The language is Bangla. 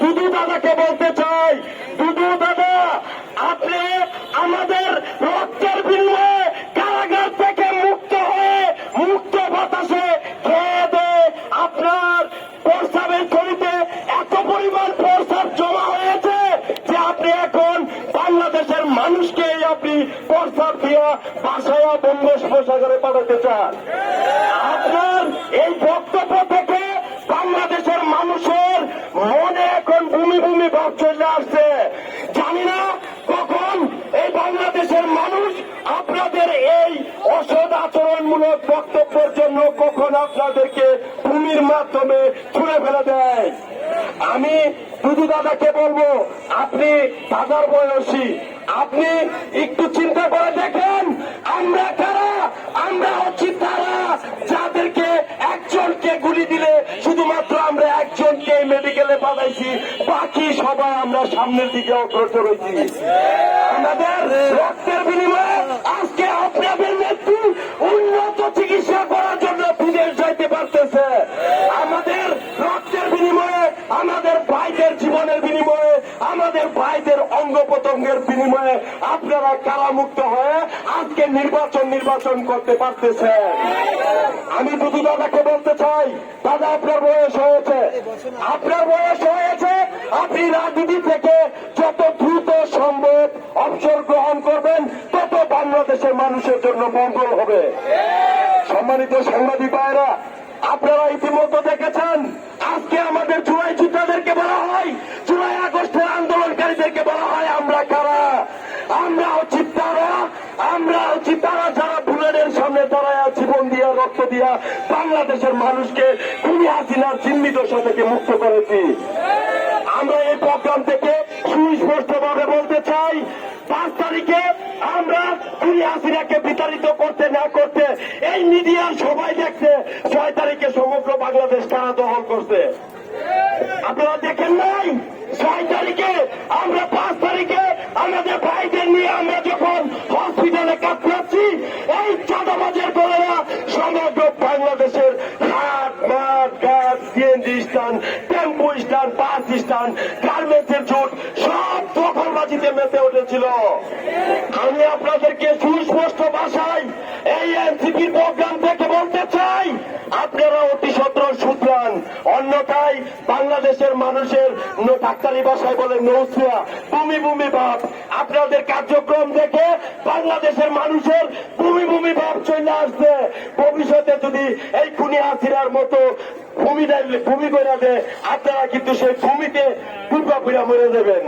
দুদু দাদাকে বলতে চাই, দুদু দাদা আপনি আমাদের রক্তের বিনিময়ে কারাগার থেকে মুক্ত হয়ে মুক্ত বাতাসে খেয়ে দেয়ে আপনার প্রস্তাবের থলিতে এত পরিমাণ প্রস্তাব জমা হয়েছে যে আপনি এখন বাংলাদেশের মানুষকে আপনি প্রস্তাব দিয়ে বাসায় বঙ্গোপসাগরে পাঠাতে চান। আপনার এই বক্তব্য থেকে বাংলাদেশের মানুষের মনে এখন ভূমি ভূমি ভাব চলে আসছে। জানি না কখন এই বাংলাদেশের মানুষ আপনাদের এই অসৎ আচরণমূলক বক্তব্যের জন্য কখন আপনাদেরকে ভূমির মাধ্যমে ছুঁড়ে ফেলে দেয়। আমি দুদু দাদাকে বলবো, আপনি দাদার বয়সী, আপনি একটু চিন্তা করে দেখেন আমরা কারা। আমরা হচ্ছি তারা যাদেরকে একজনকে গুলি দিলে শুধুমাত্র আমরা একজনকে মেডিকেলে পাঠাইছি, বাকি সবাই আমরা সামনের দিকে অগ্রসর হয়েছি। আমাদের রক্তের বিনিময়ে আজকে আপনাদের নেত্রী উন্নত চিকিৎসা করার জন্য বিদেশ যাইতে পারতেছে। আমাদের রক্তের বিনিময়ে, আমাদের ভাইদের জীবনের বিনিময়ে, আমাদের ভাইদের অঙ্গ প্রত্যঙ্গের বিনিময়ে আপনারা কারামুক্ত হয়ে আজকে নির্বাচন করতে পারতেছেন। আমি দুদু দাদাকে বলতে চাই, দাদা আপনার বয়স হয়েছে, আপনি রাজনীতি থেকে যত দ্রুত সম্ভব অবসর গ্রহণ করবেন তত বাংলাদেশের মানুষের জন্য মঙ্গল হবে। সম্মানিত সাংবাদিক ভাইরা, আপনারা ইতিমধ্যে দেখেছেন আজকে আমাদের জুলাই যোদ্ধাদেরকে বলা হয়, জুলাই আগস্টের আন্দোলনকারীদেরকে বলা হয় আমরা কারা। আমরা হচ্ছি তারা যারা বুলেটের সামনে দাঁড়ায় জীবন দিয়া রক্ত দিয়া বাংলাদেশের মানুষকে খুনি হাসিনার চিহ্নিদশা থেকে মুক্ত করেছি। আমরা এই প্রোগ্রাম থেকে সুস্পষ্টভাবে বলতে চাই, 5 তারিখে আমরা খুনি হাসিনাকে বিতাড়িত করতে না করতে এই মিডিয়ার সবাই দেখছে 6 তারিখে সমগ্র বাংলাদেশ কারা দখল করছে। আপনারা দেখেন নাই 6 তারিখে, আমরা 5 তারিখে আমাদের ভাইদের নিয়ে আমরা যখন হসপিটালে কাটাচ্ছি, এই চাঁদাবাজের দলেরা সমগ্র বাংলাদেশের হাট মাঠ ঘাট CNG stand, tempo stand, bus stand, গার্মেন্টসের জোট সব দখলবাজিতে মেতে উঠেছিল। আমি আপনাদেরকে সুস্পষ্ট ভাষায় এই এনসিপির প্রোগ্রাম থেকে বলতে চাই, আপনারা অতি সত্বর শুধরান, অন্যথায় বাংলাদেশের মানুষের ডাক্তারি ভাষায় বলে নৌসিয়া ভূমি ভাব, আপনাদের কার্যক্রম দেখে বাংলাদেশের মানুষের ভূমি ভাব চলে আসছে। ভবিষ্যতে যদি এই খুনি হাসিনার মতো ভূমি করে দেয়, আপনারা কিন্তু সেই ভূমিতে পূর্বা মরে দেবেন।